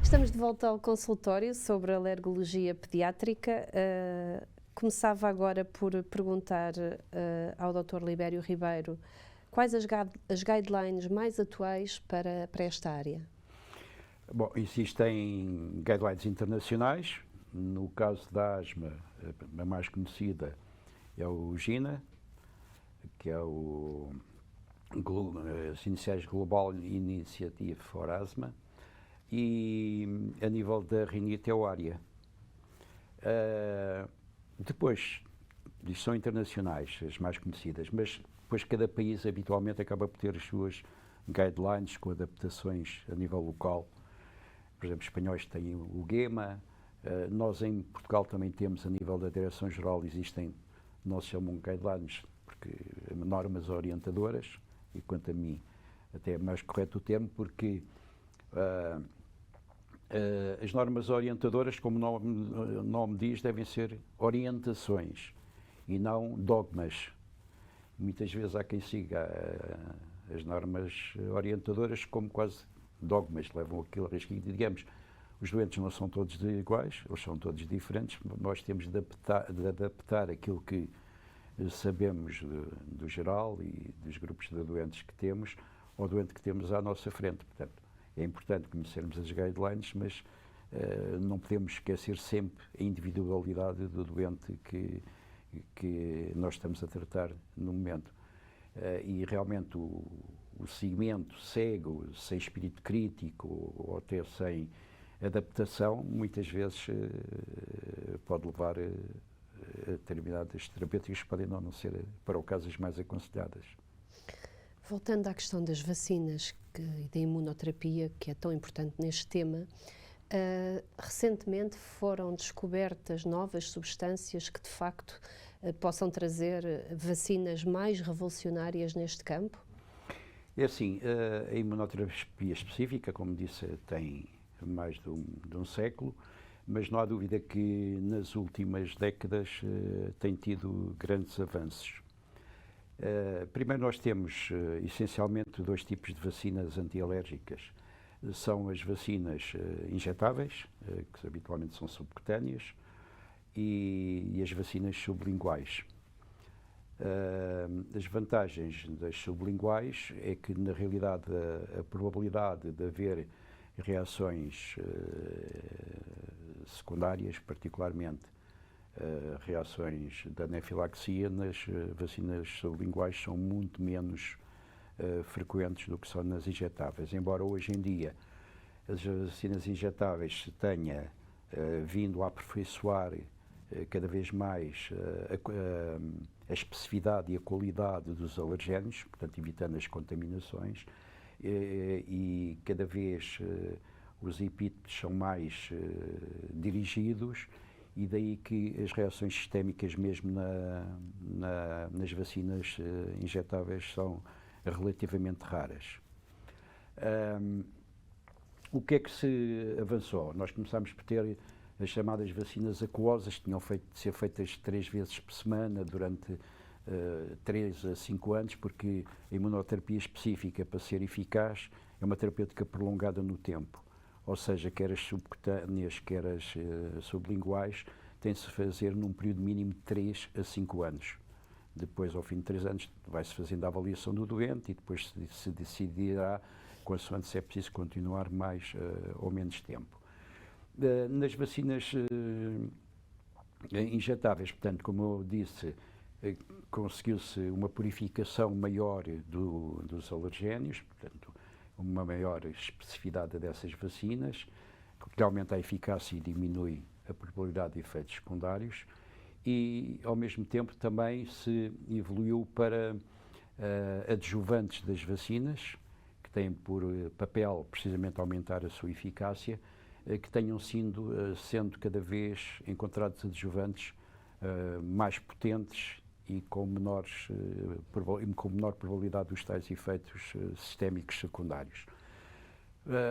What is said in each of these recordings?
Estamos de volta ao consultório sobre alergologia pediátrica. Começava agora por perguntar ao Dr. Libério Ribeiro quais as guidelines mais atuais para esta área. Bom, existem guidelines internacionais. No caso da asma, a mais conhecida é o GINA, que é as iniciais Global Initiative for Asthma, e a nível da rinite é o ARIA. Depois, isto são internacionais, as mais conhecidas, mas depois cada país habitualmente acaba por ter as suas guidelines com adaptações a nível local. Por exemplo, os espanhóis têm o GEMA, nós em Portugal também temos, a nível da Direção-Geral, não se chamam guidelines, porque normas orientadoras, e quanto a mim até é mais correto o termo, porque as normas orientadoras, como o nome diz, devem ser orientações e não dogmas. Muitas vezes há quem siga as normas orientadoras como quase dogmas, levam aquilo a risco. Digamos, os doentes não são todos iguais, eles são todos diferentes, nós temos de adaptar aquilo que sabemos do geral e dos grupos de doentes que temos ao doente que temos à nossa frente. Portanto, é importante conhecermos as guidelines, mas não podemos esquecer sempre a individualidade do doente que nós estamos a tratar no momento. E realmente o seguimento cego, sem espírito crítico ou até sem adaptação, muitas vezes pode levar a determinadas terapêuticas que podem não ser, para o caso, as mais aconselhadas. Voltando à questão das vacinas e da imunoterapia, que é tão importante neste tema, recentemente foram descobertas novas substâncias que de facto possam trazer vacinas mais revolucionárias neste campo? É assim, a imunoterapia específica, como disse, tem mais de um século, mas não há dúvida que nas últimas décadas tem tido grandes avanços. Primeiro nós temos essencialmente dois tipos de vacinas antialérgicas. São as vacinas injetáveis, que habitualmente são subcutâneas, e as vacinas sublinguais. As vantagens das sublinguais é que, na realidade, a probabilidade de haver reações secundárias, particularmente reações da anafilaxia, nas vacinas sublinguais são muito menos frequentes do que são nas injetáveis. Embora hoje em dia as vacinas injetáveis se tenha vindo a aperfeiçoar cada vez mais a especificidade e a qualidade dos alergénios, portanto evitando as contaminações, e cada vez os epítopes são mais dirigidos, e daí que as reações sistémicas mesmo nas vacinas injetáveis são relativamente raras. O que é que se avançou? Nós começámos por ter as chamadas vacinas aquosas, que tinham de ser feitas 3 vezes por semana durante 3 a 5 anos, porque a imunoterapia específica, para ser eficaz, é uma terapêutica prolongada no tempo. Ou seja, quer as subcutâneas, quer as sublinguais, tem-se de fazer num período mínimo de 3 a 5 anos. Depois, ao fim de 3 anos, vai-se fazendo a avaliação do doente e depois se decidirá, consoante se é preciso continuar mais ou menos tempo. Nas vacinas injetáveis, portanto, como eu disse, conseguiu-se uma purificação maior dos alergénios, portanto, uma maior especificidade dessas vacinas, que aumenta a eficácia e diminui a probabilidade de efeitos secundários, e ao mesmo tempo também se evoluiu para adjuvantes das vacinas, que têm por papel precisamente aumentar a sua eficácia, que tenham sendo cada vez encontrados adjuvantes mais potentes e com menor probabilidade dos tais efeitos sistémicos secundários.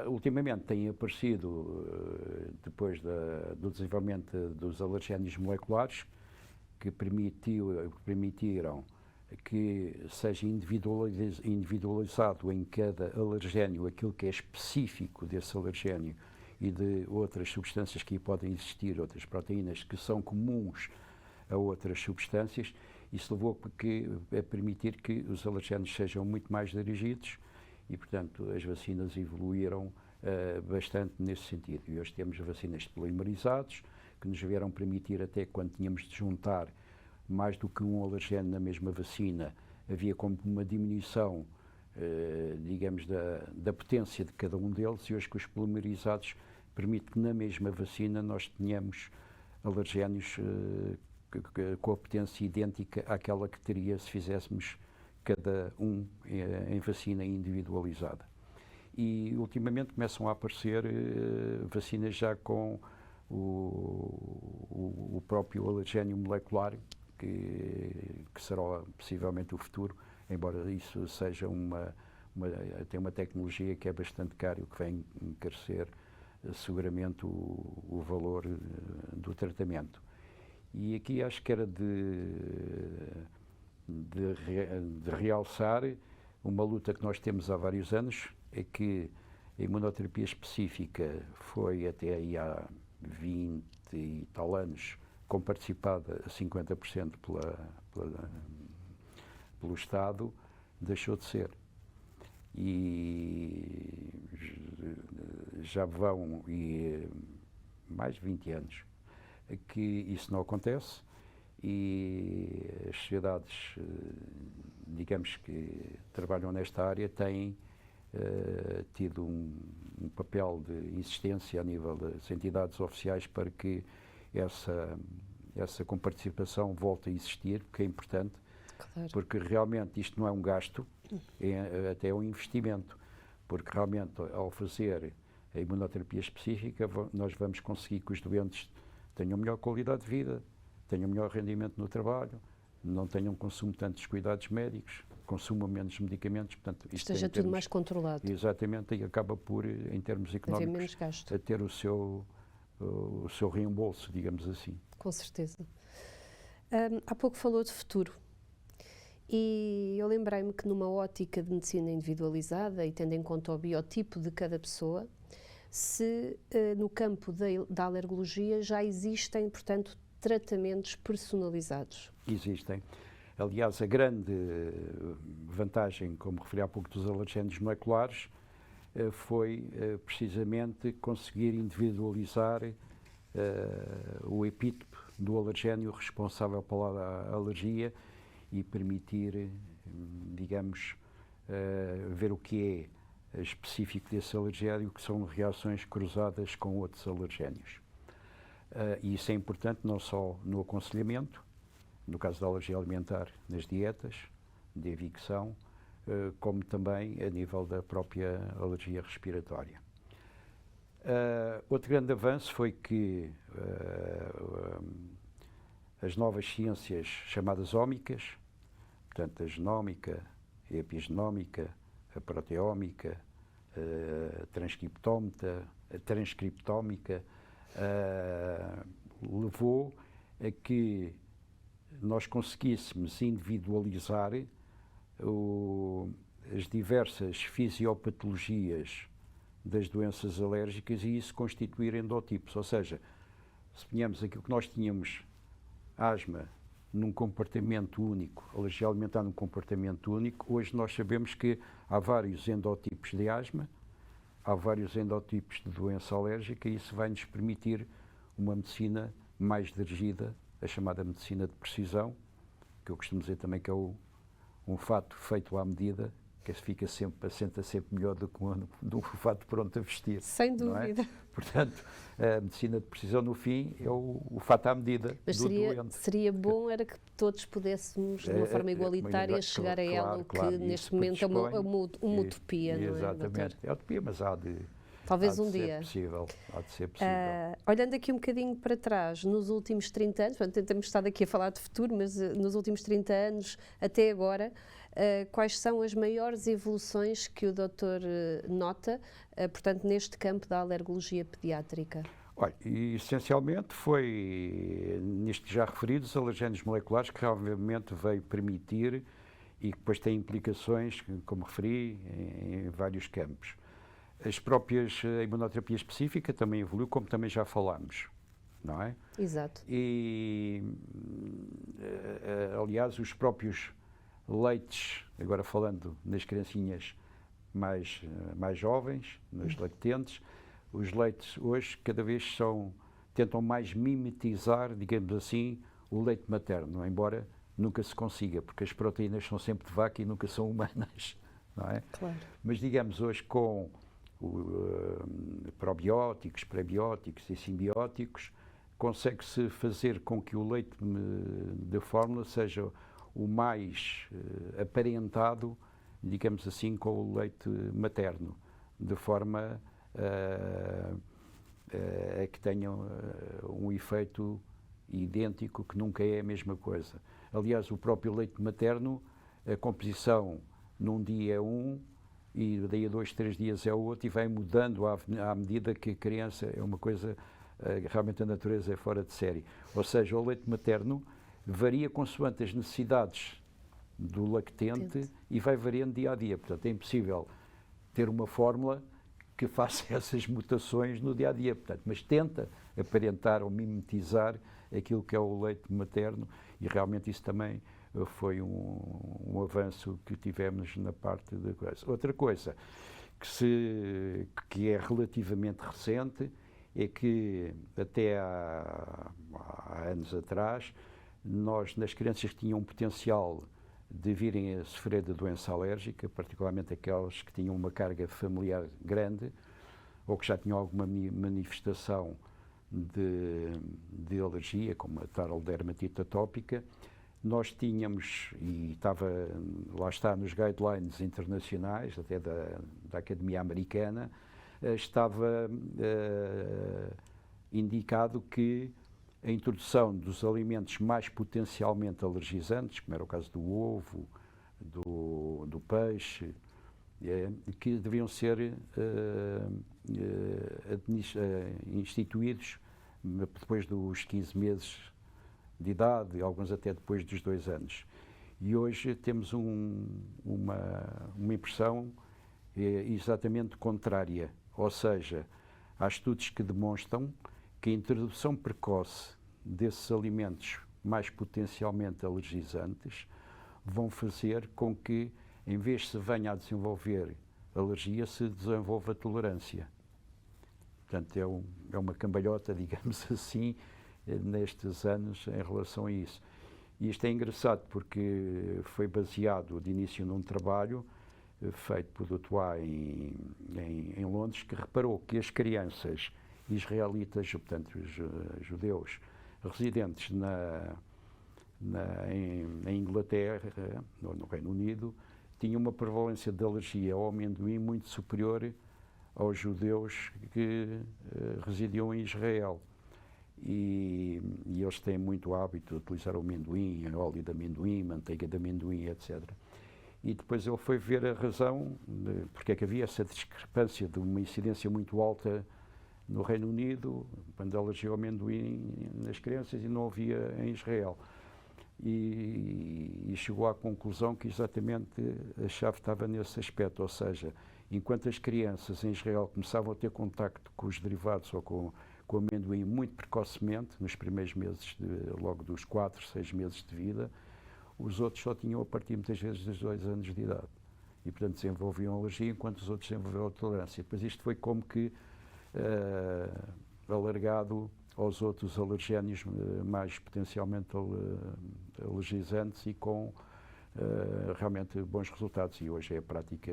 Ultimamente têm aparecido, depois do desenvolvimento dos alergénios moleculares, que permitiram que seja individualizado em cada alergénio aquilo que é específico desse alergénio e de outras substâncias que podem existir, outras proteínas que são comuns a outras substâncias. Isso levou a permitir que os alergénios sejam muito mais dirigidos e, portanto, as vacinas evoluíram bastante nesse sentido. E hoje temos vacinas de polimerizados, que nos vieram permitir, até quando tínhamos de juntar mais do que um alergénio na mesma vacina, havia como uma diminuição, digamos, da potência de cada um deles, e hoje com os polimerizados permite que na mesma vacina nós tenhamos alergénios com a potência idêntica àquela que teria se fizéssemos cada um em vacina individualizada. E ultimamente começam a aparecer vacinas já com o próprio alergénio molecular, que será possivelmente o futuro, embora isso seja tem uma tecnologia que é bastante cara e que vai encarecer seguramente o valor do tratamento. E aqui acho que era de realçar uma luta que nós temos há vários anos, é que a imunoterapia específica foi até aí há 20 e tal anos comparticipada a 50% pelo Estado, deixou de ser. E já vão mais de 20 anos que isso não acontece, e as sociedades, digamos, que trabalham nesta área têm tido um papel de insistência a nível das entidades oficiais para que essa comparticipação volte a existir, porque é importante, Claro. porque realmente isto não é um gasto, até é um investimento, porque realmente ao fazer a imunoterapia específica nós vamos conseguir que os doentes tenham melhor qualidade de vida, tenham melhor rendimento no trabalho, não tenham consumo de tantos cuidados médicos, consumam menos medicamentos, portanto, esteja tudo mais controlado. Exatamente, e acaba por, em termos económicos, a ter o seu reembolso, digamos assim. Com certeza. Há pouco falou de futuro. E eu lembrei-me que numa ótica de medicina individualizada e tendo em conta o biotipo de cada pessoa, se no campo da alergologia já existem, portanto, tratamentos personalizados. Existem. Aliás, a grande vantagem, como referi há pouco, dos alergénios moleculares foi precisamente conseguir individualizar o epítope do alergénio responsável pela alergia e permitir, digamos, ver o que é específico desse alergénio, que são reações cruzadas com outros alergénios. E isso é importante não só no aconselhamento, no caso da alergia alimentar, nas dietas de evicção, como também a nível da própria alergia respiratória. Outro grande avanço foi que as novas ciências chamadas ómicas, portanto a genómica, a epigenómica, a proteómica, a transcriptómica, levou a que nós conseguíssemos individualizar as diversas fisiopatologias das doenças alérgicas e isso constituir endotipos. Ou seja, suponhamos aquilo que nós tínhamos asma num comportamento único, alergia alimentar num comportamento único, hoje nós sabemos que há vários endotipos de asma, há vários endotipos de doença alérgica e isso vai nos permitir uma medicina mais dirigida, a chamada medicina de precisão, que eu costumo dizer também que é um fato feito à medida, que assenta sempre melhor do que um fato pronto a vestir. Sem dúvida. É? Portanto, a medicina de precisão, no fim, é o fato à medida do doente. Seria bom era que todos pudéssemos, de uma forma igualitária, chegar a ela, o que neste momento é uma utopia, não é? Exatamente, é utopia, mas há de dia. Há de ser possível. Olhando aqui um bocadinho para trás, nos últimos 30 anos, portanto, temos estado aqui a falar de futuro, mas nos últimos 30 anos até agora, quais são as maiores evoluções que o doutor nota, portanto, neste campo da alergologia pediátrica? Olha, essencialmente foi, nisto que já referi, os alergénios moleculares, que realmente veio permitir e que depois tem implicações, como referi, em vários campos. as próprias, a imunoterapia específica também evoluiu, como também já falámos, não é? Exato. E, aliás, os próprios leites, agora falando nas criancinhas mais jovens, nos lactentes, os leites hoje cada vez tentam mais mimetizar, digamos assim, o leite materno, embora nunca se consiga, porque as proteínas são sempre de vaca e nunca são humanas, não é? Claro. Mas digamos hoje com probióticos, prebióticos e simbióticos, consegue-se fazer com que o leite da fórmula seja o mais aparentado, digamos assim, com o leite materno, de forma a que tenham um efeito idêntico, que nunca é a mesma coisa. Aliás, o próprio leite materno, a composição num dia é um, e daí a 2, 3 dias é outro, e vai mudando à medida que a criança é uma coisa, realmente a natureza é fora de série. Ou seja, o leite materno varia consoante as necessidades do lactente e vai variando dia a dia. Portanto, é impossível ter uma fórmula que faça essas mutações no dia a dia. Portanto, mas tenta aparentar ou mimetizar aquilo que é o leite materno, e realmente isso também foi um avanço que tivemos na parte da coisa. Outra coisa que é relativamente recente é que até há anos atrás, nós, nas crianças que tinham um potencial de virem a sofrer de doença alérgica, particularmente aquelas que tinham uma carga familiar grande ou que já tinham alguma manifestação de alergia, como a tal dermatite atópica, nós tínhamos, e lá está nos guidelines internacionais, até da Academia Americana, estava indicado que a introdução dos alimentos mais potencialmente alergizantes, como era o caso do ovo, do peixe, que deviam ser instituídos depois dos 15 meses de idade, alguns até depois dos 2 anos. E hoje temos uma impressão exatamente contrária, ou seja, há estudos que demonstram que a introdução precoce desses alimentos mais potencialmente alergizantes vão fazer com que, em vez de se venha a desenvolver alergia, se desenvolva tolerância. Portanto, é uma cambalhota, digamos assim, nestes anos em relação a isso. E isto é engraçado porque foi baseado de início num trabalho feito por Dutoit em Londres, que reparou que as crianças israelitas, portanto, os judeus residentes em Inglaterra, no Reino Unido, tinham uma prevalência de alergia ao amendoim muito superior aos judeus que residiam em Israel. E eles têm muito hábito de utilizar o amendoim, óleo de amendoim, manteiga de amendoim, etc. E depois ele foi ver a razão de porque é que havia essa discrepância de uma incidência muito alta no Reino Unido, quando alergia ao amendoim nas crianças, e não havia em Israel. E chegou à conclusão que exatamente a chave estava nesse aspecto, ou seja, enquanto as crianças em Israel começavam a ter contacto com os derivados ou com o amendoim muito precocemente, nos primeiros meses, logo dos 4, 6 meses de vida, os outros só tinham a partir muitas vezes dos 2 anos de idade. E, portanto, desenvolviam alergia, enquanto os outros desenvolviam tolerância. Depois isto foi como que alargado aos outros alergénios mais potencialmente alergizantes e com realmente bons resultados. E hoje é a prática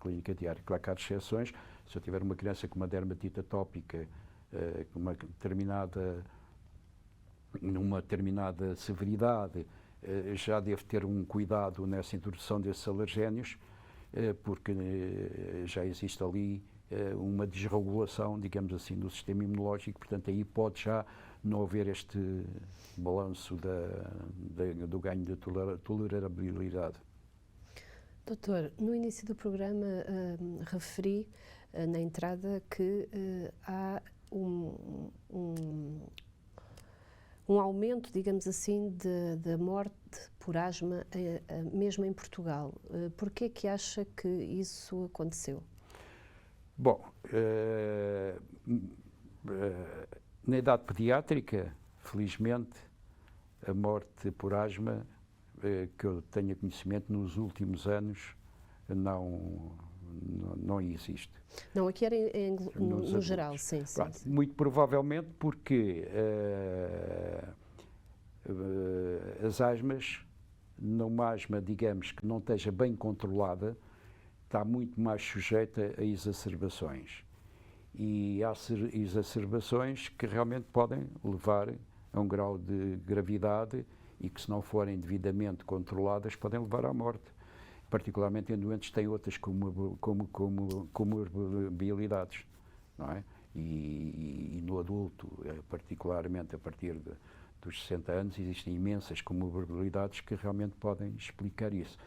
clínica diária. Claro que há exceções. Se eu tiver uma criança com uma dermatite atópica, com numa determinada severidade, já devo ter um cuidado nessa introdução desses alergénios, porque já existe ali uma desregulação, digamos assim, do sistema imunológico, portanto aí pode já não haver este balanço do ganho de tolerabilidade. Doutor, no início do programa referi na entrada que há um aumento, digamos assim, da morte por asma, mesmo em Portugal. Por que é que acha que isso aconteceu? Bom, na idade pediátrica, felizmente, a morte por asma, que eu tenha conhecimento nos últimos anos, não existe. Não, aqui era no geral, sim, Pronto, sim. muito provavelmente porque as asmas, numa asma, digamos, que não esteja bem controlada, está muito mais sujeita a exacerbações. E há exacerbações que realmente podem levar a um grau de gravidade e que, se não forem devidamente controladas, podem levar à morte. Particularmente em doentes que têm outras comorbilidades, não é? E no adulto, particularmente a partir dos 60 anos, existem imensas comorbilidades que realmente podem explicar isso.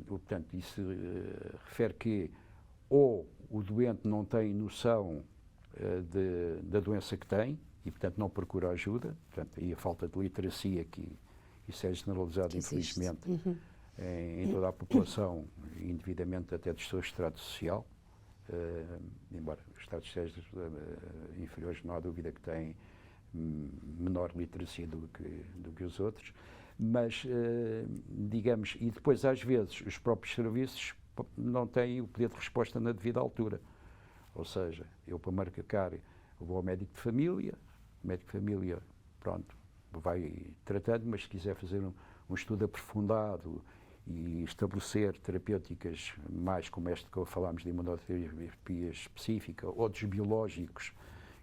Portanto, isso refere que ou o doente não tem noção da doença que tem e, portanto, não procura ajuda, portanto, aí a falta de literacia, que isso é generalizado, infelizmente, em toda a população, indevidamente até do seu estrato social, embora os estratos sociais inferiores não há dúvida que têm menor literacia do que os outros, mas, digamos, e depois às vezes os próprios serviços não têm o poder de resposta na devida altura. Ou seja, eu para marcar, eu vou ao médico de família, o médico de família, pronto, vai tratando, mas se quiser fazer um estudo aprofundado e estabelecer terapêuticas mais como esta que falámos de imunoterapia específica, ou dos biológicos,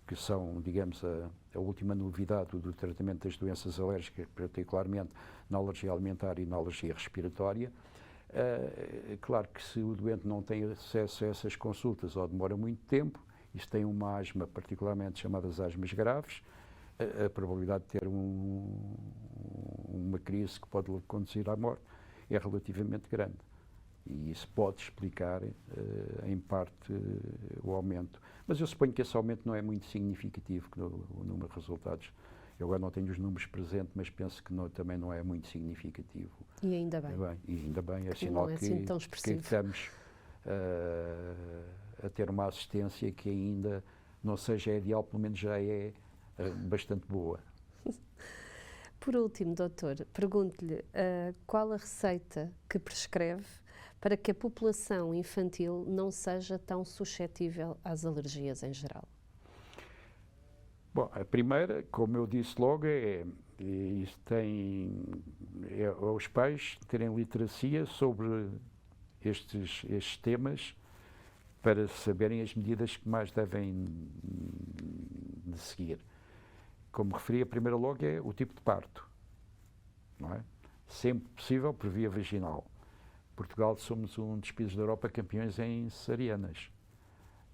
que são, digamos, a última novidade do tratamento das doenças alérgicas, particularmente na alergia alimentar e na alergia respiratória. Claro que se o doente não tem acesso a essas consultas ou demora muito tempo, e se tem uma asma, particularmente chamadas asmas graves, a probabilidade de ter uma crise que pode conduzir à morte é relativamente grande. E isso pode explicar, em parte, o aumento. Mas eu suponho que esse aumento não é muito significativo, que o número de resultados. Eu agora não tenho os números presentes, mas penso que também não é muito significativo. E ainda bem. E ainda bem, é sinal não é assim tão expressivo. que estamos a ter uma assistência que ainda não seja ideal, pelo menos já é bastante boa. Por último, doutor, pergunto-lhe qual a receita que prescreve para que a população infantil não seja tão suscetível às alergias em geral? Bom, a primeira, como eu disse logo, é os pais terem literacia sobre estes temas para saberem as medidas que mais devem de seguir. Como referi, a primeira logo é o tipo de parto, não é? Sempre possível por via vaginal. Portugal somos um dos países da Europa campeões em cesarianas.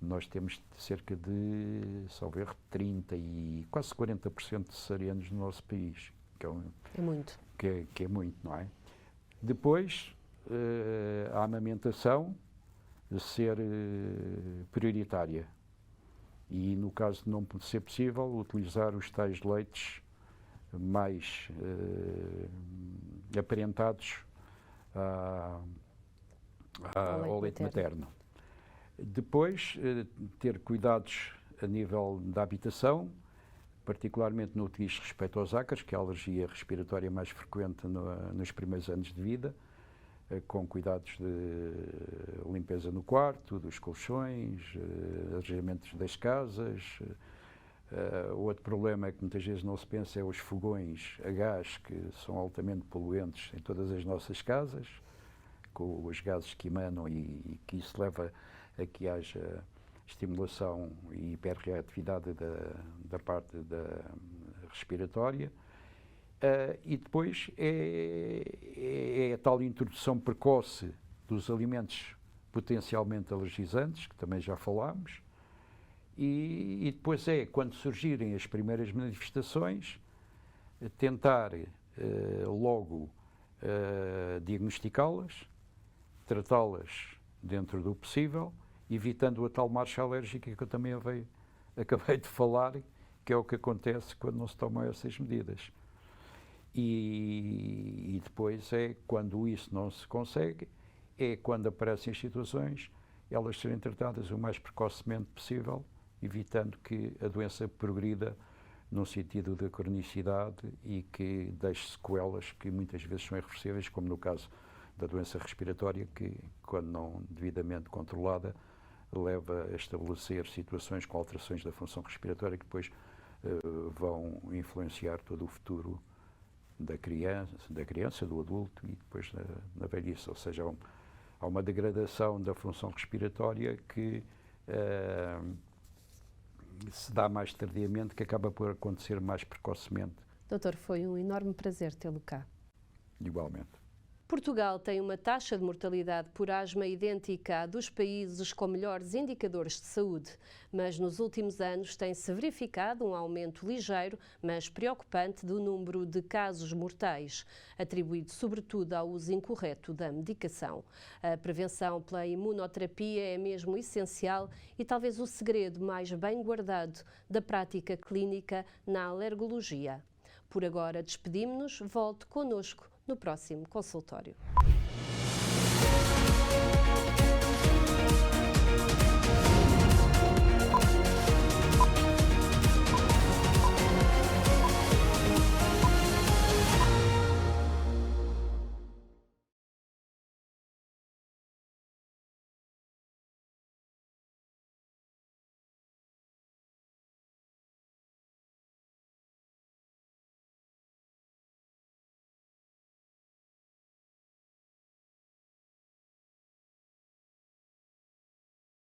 Nós temos cerca de, salvo erro, 30 e quase 40% de cesarianos no nosso país. Que é muito. Que é muito, não é? Depois, a amamentação ser prioritária. E, no caso de não ser possível, utilizar os tais leites mais aparentados ao leite materno. Depois, ter cuidados a nível da habitação, particularmente no que diz respeito aos ácaros, que é a alergia respiratória mais frequente nos primeiros anos de vida, com cuidados de limpeza no quarto, dos colchões, arejamentos das casas. Outro problema que muitas vezes não se pensa é os fogões a gás, que são altamente poluentes em todas as nossas casas, com os gases que emanam e que isso leva a que haja estimulação e hiperreatividade da parte respiratória. E depois é a tal introdução precoce dos alimentos potencialmente alergizantes, que também já falámos, e depois é, quando surgirem as primeiras manifestações, tentar logo diagnosticá-las, tratá-las dentro do possível, evitando a tal marcha alérgica que eu também acabei de falar, que é o que acontece quando não se tomam essas medidas. E depois é quando isso não se consegue, é quando aparecem as situações elas serem tratadas o mais precocemente possível, evitando que a doença progrida num sentido de cronicidade e que deixe sequelas que muitas vezes são irreversíveis, como no caso da doença respiratória, que, quando não devidamente controlada, leva a estabelecer situações com alterações da função respiratória que depois vão influenciar todo o futuro da criança, do adulto e depois na velhice. Ou seja, há uma degradação da função respiratória que se dá mais tardiamente, que acaba por acontecer mais precocemente. Doutor, foi um enorme prazer tê-lo cá. Igualmente. Portugal tem uma taxa de mortalidade por asma idêntica à dos países com melhores indicadores de saúde, mas nos últimos anos tem-se verificado um aumento ligeiro, mas preocupante, do número de casos mortais, atribuído sobretudo ao uso incorreto da medicação. A prevenção pela imunoterapia é mesmo essencial e talvez o segredo mais bem guardado da prática clínica na alergologia. Por agora, despedimos-nos. Volte connosco no próximo consultório.